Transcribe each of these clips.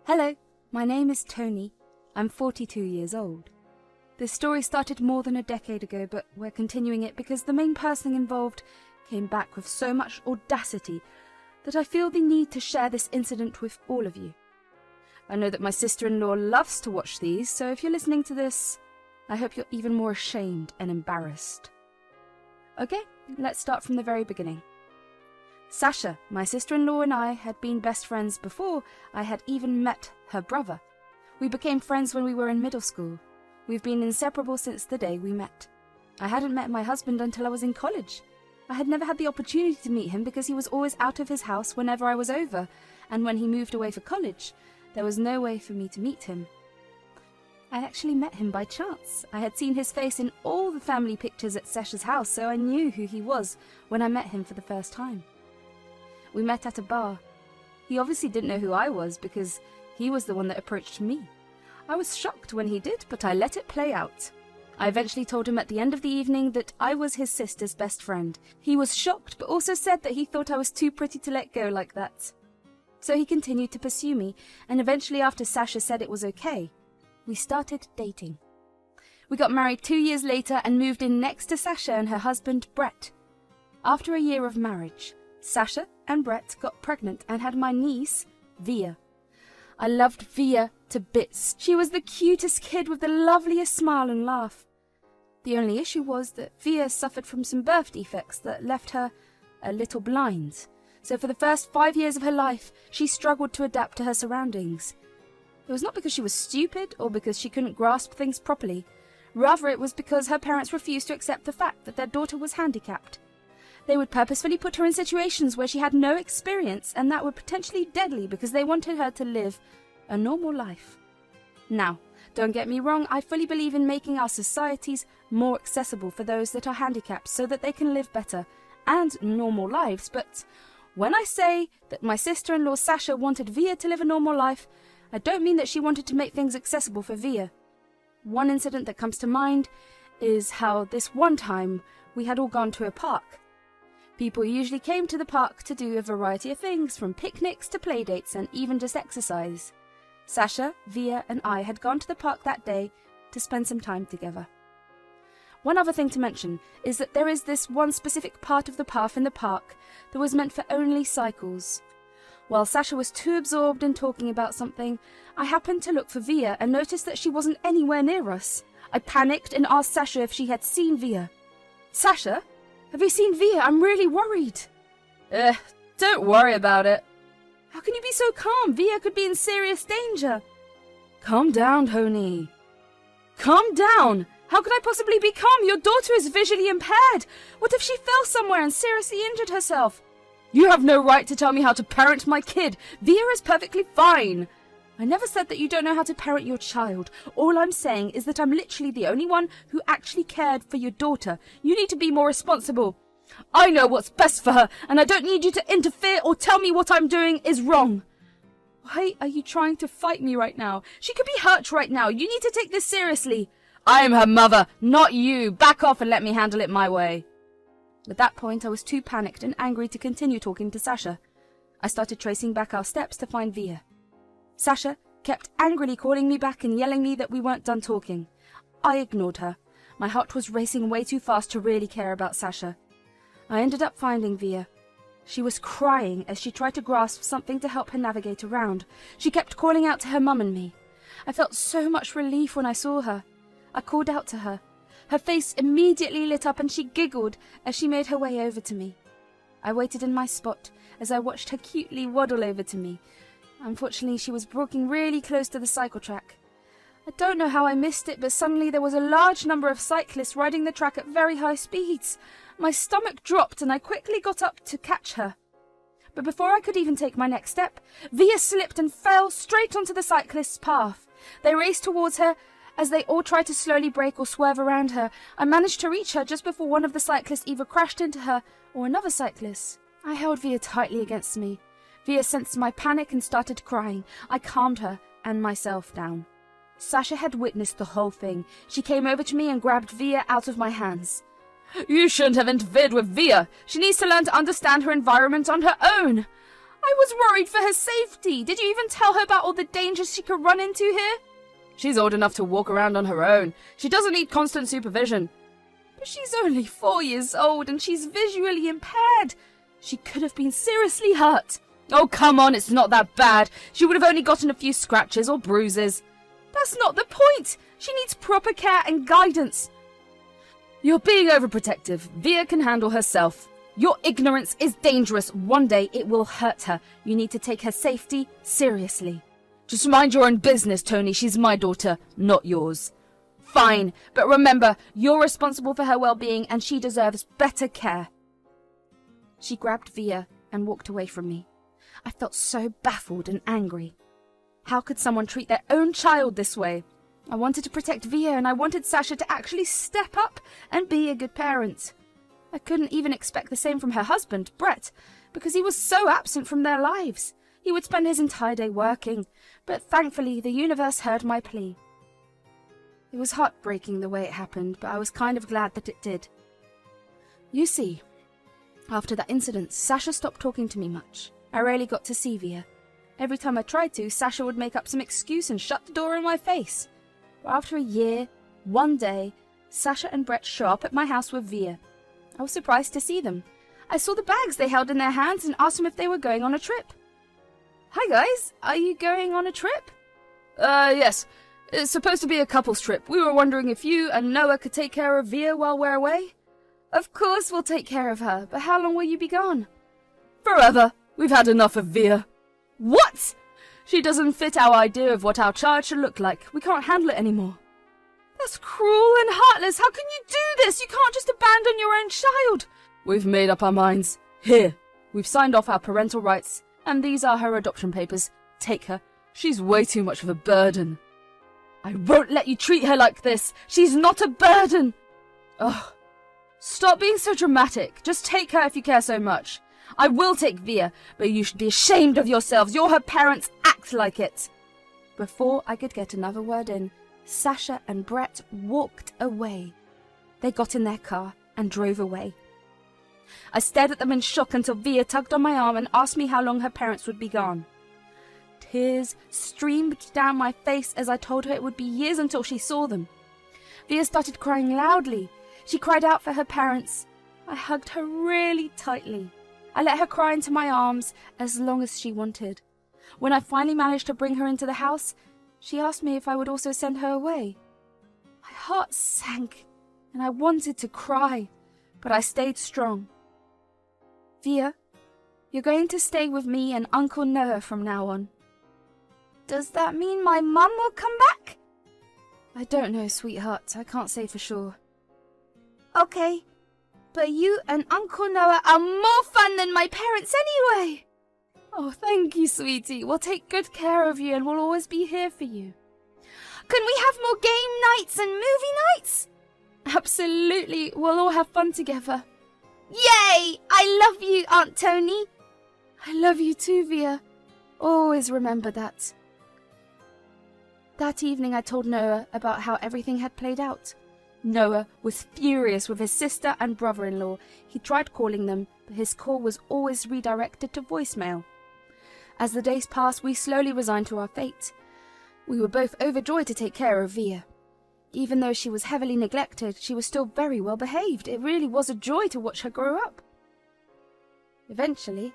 Hello, my name is Tony. I'm 42 years old. This story started more than a decade ago, but we're continuing it because the main person involved came back with so much audacity that I feel the need to share this incident with all of you. I know that my sister-in-law loves to watch these, so if you're listening to this, I hope you're even more ashamed and embarrassed. Okay, let's start from the very beginning. Sasha, my sister-in-law, and I had been best friends before I had even met her brother. We became friends when we were in middle school. We've been inseparable since the day we met. I hadn't met my husband until I was in college. I had never had the opportunity to meet him because he was always out of his house whenever I was over, and when he moved away for college, there was no way for me to meet him. I actually met him by chance. I had seen his face in all the family pictures at Sasha's house, so I knew who he was when I met him for the first time. We met at a bar. He obviously didn't know who I was because he was the one that approached me. I was shocked when he did, but I let it play out. I eventually told him at the end of the evening that I was his sister's best friend. He was shocked, but also said that he thought I was too pretty to let go like that. So he continued to pursue me, and eventually after Sasha said it was okay, we started dating. We got married 2 years later and moved in next to Sasha and her husband, Brett. After a year of marriage, Sasha and Brett got pregnant and had my niece, Via. I loved Via to bits. She was the cutest kid with the loveliest smile and laugh. The only issue was that Via suffered from some birth defects that left her a little blind. So for the first 5 years of her life, she struggled to adapt to her surroundings. It was not because she was stupid or because she couldn't grasp things properly. Rather, it was because her parents refused to accept the fact that their daughter was handicapped. They would purposefully put her in situations where she had no experience, and that were potentially deadly because they wanted her to live a normal life. Now, don't get me wrong, I fully believe in making our societies more accessible for those that are handicapped so that they can live better and normal lives, but when I say that my sister-in-law Sasha wanted Via to live a normal life, I don't mean that she wanted to make things accessible for Via. One incident that comes to mind is how this one time we had all gone to a park. People usually came to the park to do a variety of things, from picnics to playdates and even just exercise. Sasha, Via and I had gone to the park that day to spend some time together. One other thing to mention is that there is this one specific part of the path in the park that was meant for only cycles. While Sasha was too absorbed in talking about something, I happened to look for Via and noticed that she wasn't anywhere near us. I panicked and asked Sasha if she had seen Via. "Sasha? Have you seen Via? I'm really worried." Don't worry about it." "How can you be so calm? Via could be in serious danger." "Calm down, Tony." "Calm down? How could I possibly be calm? Your daughter is visually impaired. What if she fell somewhere and seriously injured herself?" You have no right to tell me how to parent my kid. Via is perfectly fine. "I never said that you don't know how to parent your child. All I'm saying is that I'm literally the only one who actually cared for your daughter. You need to be more responsible." I know what's best for her, and I don't need you to interfere or tell me what I'm doing is wrong. Why are you trying to fight me right now? She could be hurt right now. You need to take this seriously. I am her mother, not you. Back off and let me handle it my way. At that point, I was too panicked and angry to continue talking to Sasha. I started tracing back our steps to find Via. Sasha kept angrily calling me back and yelling me that we weren't done talking. I ignored her. My heart was racing way too fast to really care about Sasha. I ended up finding Via. She was crying as she tried to grasp something to help her navigate around. She kept calling out to her mum and me. I felt so much relief when I saw her. I called out to her. Her face immediately lit up and she giggled as she made her way over to me. I waited in my spot as I watched her cutely waddle over to me. Unfortunately, she was walking really close to the cycle track. I don't know how I missed it, but suddenly there was a large number of cyclists riding the track at very high speeds. My stomach dropped and I quickly got up to catch her. But before I could even take my next step, Via slipped and fell straight onto the cyclist's path. They raced towards her as they all tried to slowly brake or swerve around her. I managed to reach her just before one of the cyclists either crashed into her or another cyclist. I held Via tightly against me. Via sensed my panic and started crying. I calmed her and myself down. Sasha had witnessed the whole thing. She came over to me and grabbed Via out of my hands. You shouldn't have interfered with Via. She needs to learn to understand her environment on her own. I was worried for her safety. Did you even tell her about all the dangers she could run into here? She's old enough to walk around on her own. She doesn't need constant supervision. But she's only 4 years old and she's visually impaired. She could have been seriously hurt. Oh, come on, it's not that bad. She would have only gotten a few scratches or bruises. That's not the point. She needs proper care and guidance. You're being overprotective. Via can handle herself. Your ignorance is dangerous. One day it will hurt her. You need to take her safety seriously. Just mind your own business, Tony. She's my daughter, not yours. Fine, but remember, you're responsible for her well-being and she deserves better care. She grabbed Via and walked away from me. I felt so baffled and angry. How could someone treat their own child this way? I wanted to protect Via and I wanted Sasha to actually step up and be a good parent. I couldn't even expect the same from her husband, Brett, because he was so absent from their lives. He would spend his entire day working, but thankfully the universe heard my plea. It was heartbreaking the way it happened, but I was kind of glad that it did. You see, after that incident, Sasha stopped talking to me much. I rarely got to see Via. Every time I tried to, Sasha would make up some excuse and shut the door in my face. But after a year, one day, Sasha and Brett show up at my house with Via. I was surprised to see them. I saw the bags they held in their hands and asked them if they were going on a trip. Hi guys, are you going on a trip? Yes. It's supposed to be a couple's trip. We were wondering if you and Noah could take care of Via while we're away. Of course we'll take care of her, but how long will you be gone? Forever. We've had enough of Via. What? She doesn't fit our idea of what our child should look like. We can't handle it anymore. That's cruel and heartless. How can you do this? You can't just abandon your own child. We've made up our minds. Here, we've signed off our parental rights, and these are her adoption papers. Take her. She's way too much of a burden. I won't let you treat her like this. She's not a burden. Ugh. Stop being so dramatic. Just take her if you care so much. I will take Via, but you should be ashamed of yourselves. You're her parents. Act like it. Before I could get another word in, Sasha and Brett walked away. They got in their car and drove away. I stared at them in shock until Via tugged on my arm and asked me how long her parents would be gone. Tears streamed down my face as I told her it would be years until she saw them. Via started crying loudly. She cried out for her parents. I hugged her really tightly. I let her cry into my arms as long as she wanted. When I finally managed to bring her into the house, she asked me if I would also send her away. My heart sank, and I wanted to cry, but I stayed strong. Via, you're going to stay with me and Uncle Noah from now on. Does that mean my mum will come back? I don't know, sweetheart. I can't say for sure. Okay, but you and Uncle Noah are more fun than my parents anyway. Oh, thank you, sweetie. We'll take good care of you and we'll always be here for you. Can we have more game nights and movie nights? Absolutely. We'll all have fun together. Yay! I love you, Aunt Tony. I love you too, Via. Always remember that. That evening I told Noah about how everything had played out. Noah was furious with his sister and brother-in-law. He tried calling them, but his call was always redirected to voicemail. As the days passed, we slowly resigned to our fate. We were both overjoyed to take care of Via. Even though she was heavily neglected, she was still very well behaved. It really was a joy to watch her grow up. Eventually,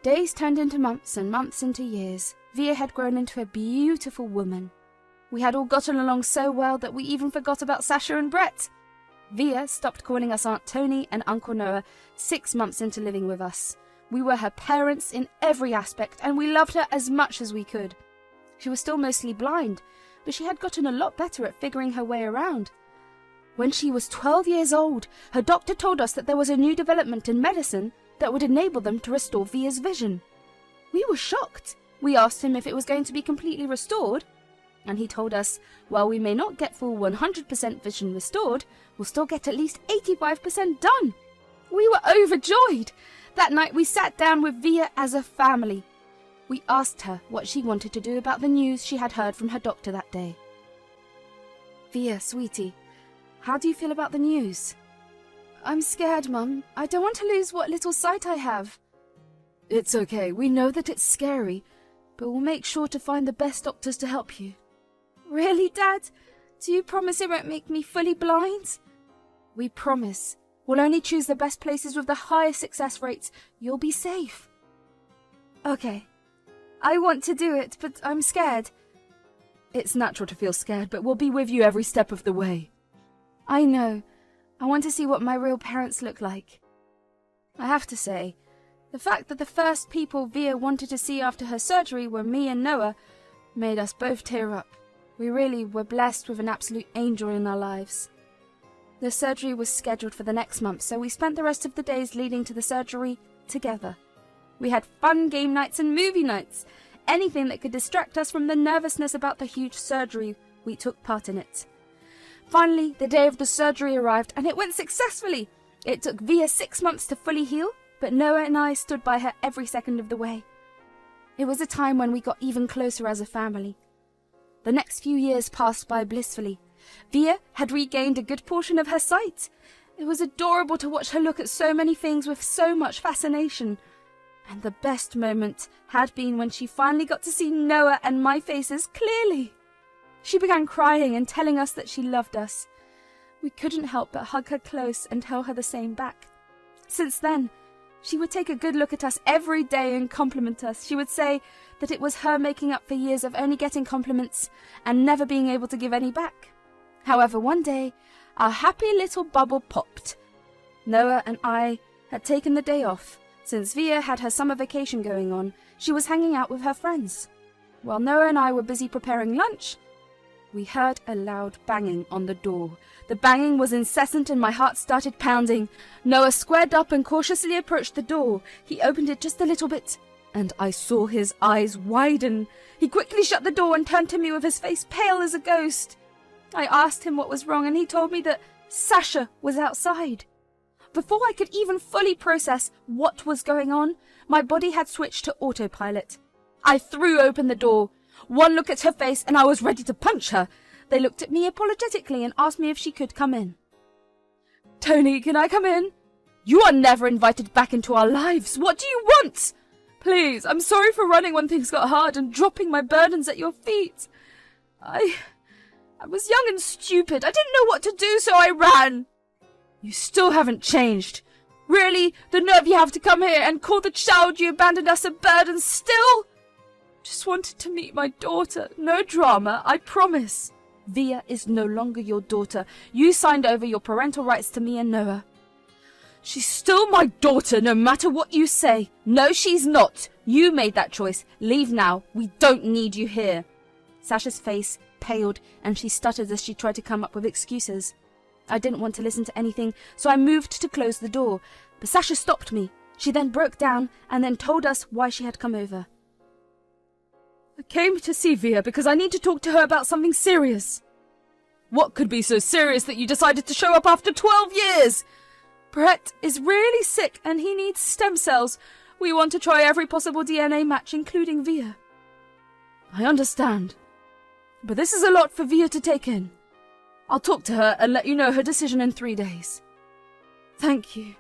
days turned into months and months into years. Via had grown into a beautiful woman. We had all gotten along so well that we even forgot about Sasha and Brett. Via stopped calling us Aunt Tony and Uncle Noah 6 months into living with us. We were her parents in every aspect, and we loved her as much as we could. She was still mostly blind, but she had gotten a lot better at figuring her way around. When she was 12 years old, her doctor told us that there was a new development in medicine that would enable them to restore Via's vision. We were shocked. We asked him if it was going to be completely restored, and he told us, while we may not get full 100% vision restored, we'll still get at least 85% done. We were overjoyed. That night we sat down with Via as a family. We asked her what she wanted to do about the news she had heard from her doctor that day. Via, sweetie, how do you feel about the news? I'm scared, Mum. I don't want to lose what little sight I have. It's okay. We know that it's scary, but we'll make sure to find the best doctors to help you. Really, Dad? Do you promise it won't make me fully blind? We promise. We'll only choose the best places with the highest success rates. You'll be safe. Okay. I want to do it, but I'm scared. It's natural to feel scared, but we'll be with you every step of the way. I know. I want to see what my real parents look like. I have to say, the fact that the first people Via wanted to see after her surgery were me and Noah made us both tear up. We really were blessed with an absolute angel in our lives. The surgery was scheduled for the next month, so we spent the rest of the days leading to the surgery together. We had fun game nights and movie nights. Anything that could distract us from the nervousness about the huge surgery, we took part in it. Finally, the day of the surgery arrived, and it went successfully. It took Via 6 months to fully heal, but Noah and I stood by her every second of the way. It was a time when we got even closer as a family. The next few years passed by blissfully. Via had regained a good portion of her sight. It was adorable to watch her look at so many things with so much fascination. And the best moment had been when she finally got to see Noah and my faces clearly. She began crying and telling us that she loved us. We couldn't help but hug her close and tell her the same back. Since then, she would take a good look at us every day and compliment us. She would say that it was her making up for years of only getting compliments and never being able to give any back. However, one day, our happy little bubble popped. Noah and I had taken the day off. Since Via had her summer vacation going on, she was hanging out with her friends. While Noah and I were busy preparing lunch, we heard a loud banging on the door. The banging was incessant and my heart started pounding. Noah squared up and cautiously approached the door. He opened it just a little bit, and I saw his eyes widen. He quickly shut the door and turned to me with his face pale as a ghost. I asked him what was wrong, and he told me that Sasha was outside. Before I could even fully process what was going on, my body had switched to autopilot. I threw open the door. One look at her face and I was ready to punch her. They looked at me apologetically and asked me if she could come in. "Tony, can I come in?" "You are never invited back into our lives. What do you want?" "Please, I'm sorry for running when things got hard and dropping my burdens at your feet. I was young and stupid. I didn't know what to do, so I ran." "You still haven't changed. Really? The nerve you have to come here and call the child you abandoned us a burden still?" "Just wanted to meet my daughter. No drama, I promise." "Via is no longer your daughter. You signed over your parental rights to me and Noah." "She's still my daughter, no matter what you say." "No, she's not. You made that choice. Leave now. We don't need you here." Sasha's face paled and she stuttered as she tried to come up with excuses. I didn't want to listen to anything, so I moved to close the door, but Sasha stopped me. She then broke down and then told us why she had come over. "I came to see Via because I need to talk to her about something serious." "What could be so serious that you decided to show up after 12 years? "Brett is really sick and he needs stem cells. We want to try every possible DNA match, including Via." "I understand, but this is a lot for Via to take in. I'll talk to her and let you know her decision in 3 days. "Thank you.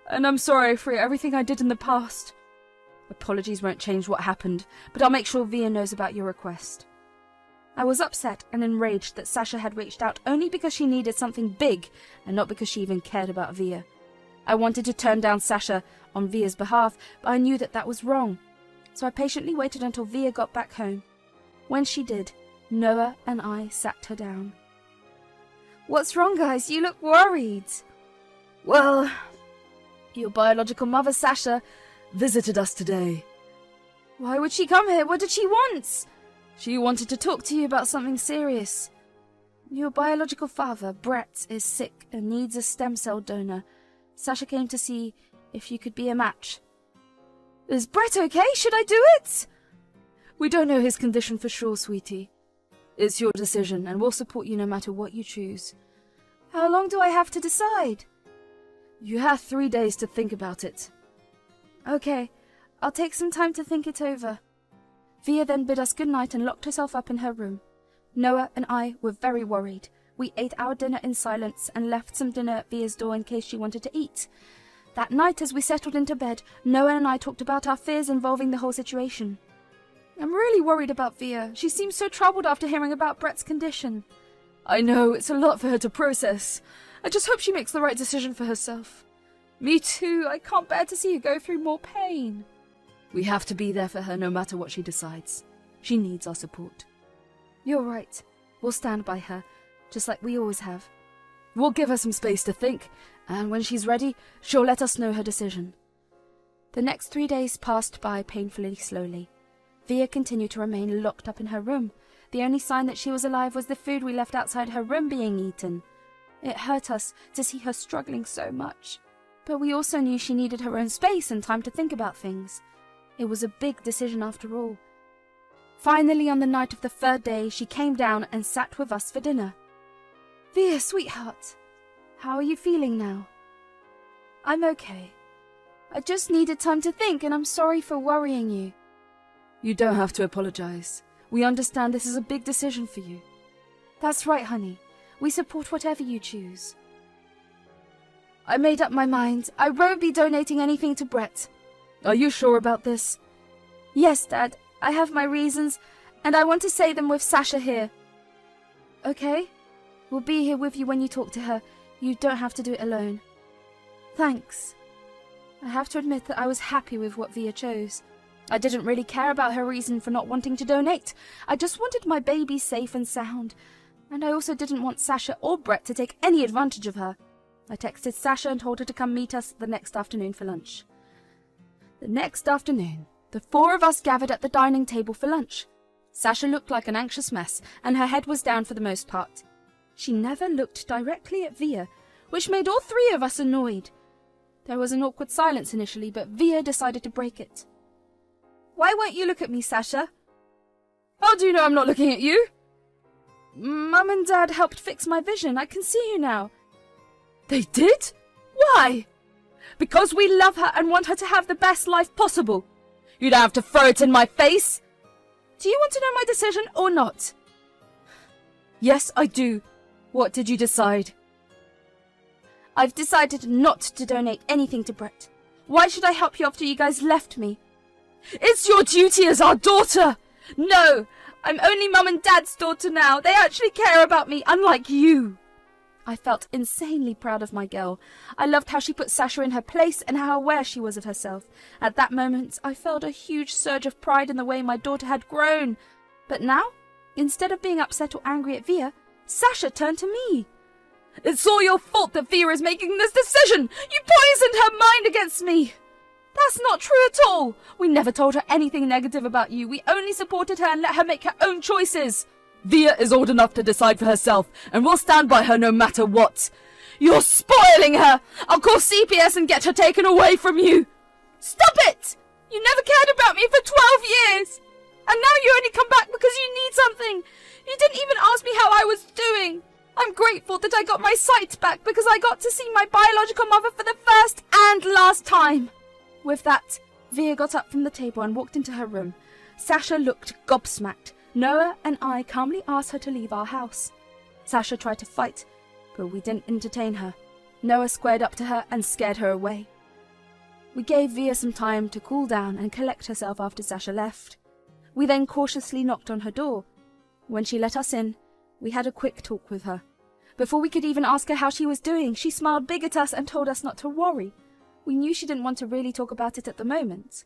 And I'm sorry for everything I did in the past. Apologies won't change what happened, but I'll make sure Via knows about your request." I was upset and enraged that Sasha had reached out only because she needed something big and not because she even cared about Via. I wanted to turn down Sasha on Via's behalf, but I knew that that was wrong. So I patiently waited until Via got back home. When she did, Noah and I sat her down. "What's wrong, guys? You look worried." "Well, your biological mother, Sasha, visited us today." "Why would she come here? What did she want?" "She wanted to talk to you about something serious. Your biological father, Brett, is sick and needs a stem cell donor. Sasha came to see if you could be a match." "Is Brett okay? Should I do it?" "We don't know his condition for sure, sweetie. It's your decision, and we'll support you no matter what you choose." "How long do I have to decide?" "You have 3 days to think about it." "Okay, I'll take some time to think it over." Via then bid us good night and locked herself up in her room. Noah and I were very worried. We ate our dinner in silence and left some dinner at Via's door in case she wanted to eat. That night, as we settled into bed, Noah and I talked about our fears involving the whole situation. I'm really worried about Via. She seems so troubled after hearing about Brett's condition. I know, it's a lot for her to process. I just hope she makes the right decision for herself. Me too. I can't bear to see her go through more pain. We have to be there for her no matter what she decides. She needs our support. You're right. We'll stand by her, just like we always have. We'll give her some space to think, and when she's ready, she'll let us know her decision. The next 3 days passed by painfully slowly. Via continued to remain locked up in her room. The only sign that she was alive was the food we left outside her room being eaten. It hurt us to see her struggling so much, but we also knew she needed her own space and time to think about things. It was a big decision after all. Finally, on the night of the 3rd day, she came down and sat with us for dinner. Via, sweetheart, how are you feeling now? I'm okay. I just needed time to think, and I'm sorry for worrying you. You don't have to apologize. We understand this is a big decision for you. That's right, honey. We support whatever you choose. I made up my mind. I won't be donating anything to Brett. Are you sure about this? Yes, Dad. I have my reasons, and I want to say them with Sasha here. Okay? We'll be here with you when you talk to her. You don't have to do it alone. Thanks. I have to admit that I was happy with what Via chose. I didn't really care about her reason for not wanting to donate. I just wanted my baby safe and sound. And I also didn't want Sasha or Brett to take any advantage of her. I texted Sasha and told her to come meet us the next afternoon for lunch. The next afternoon, the 4 of us gathered at the dining table for lunch. Sasha looked like an anxious mess, and her head was down for the most part. She never looked directly at Via, which made all 3 of us annoyed. There was an awkward silence initially, but Via decided to break it. Why won't you look at me, Sasha? How do you know I'm not looking at you? Mum and Dad helped fix my vision. I can see you now. They did? Why? Because we love her and want her to have the best life possible. You don't have to throw it in my face. Do you want to know my decision or not? Yes, I do. What did you decide? I've decided not to donate anything to Brett. Why should I help you after you guys left me? It's your duty as our daughter. No, I'm only Mum and Dad's daughter now. They actually care about me, unlike you. I felt insanely proud of my girl. I loved how she put Sasha in her place and how aware she was of herself. At that moment, I felt a huge surge of pride in the way my daughter had grown. But now, instead of being upset or angry at Via, Sasha turned to me. It's all your fault that Via is making this decision. You poisoned her mind against me. That's not true at all. We never told her anything negative about you. We only supported her and let her make her own choices. Via is old enough to decide for herself, and we'll stand by her no matter what. You're spoiling her. I'll call CPS and get her taken away from you. Stop it! You never cared about me for 12 years. And now you only come back because you need something. You didn't even ask me how I was doing. I'm grateful that I got my sight back because I got to see my biological mother for the first and last time. With that, Via got up from the table and walked into her room. Sasha looked gobsmacked. Noah and I calmly asked her to leave our house. Sasha tried to fight, but we didn't entertain her. Noah squared up to her and scared her away. We gave Via some time to cool down and collect herself after Sasha left. We then cautiously knocked on her door. When she let us in, we had a quick talk with her. Before we could even ask her how she was doing, she smiled big at us and told us not to worry. We knew she didn't want to really talk about it at the moment.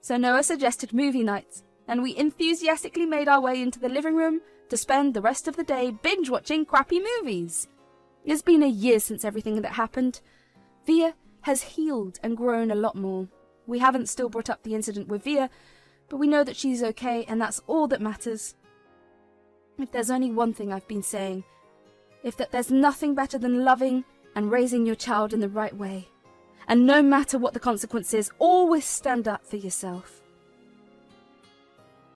So Noah suggested movie nights, and we enthusiastically made our way into the living room to spend the rest of the day binge-watching crappy movies. It's been a year since everything that happened. Via has healed and grown a lot more. We haven't still brought up the incident with Via, but we know that she's okay, and that's all that matters. If there's only one thing I've been saying, there's nothing better than loving and raising your child in the right way. And no matter what the consequences, always stand up for yourself.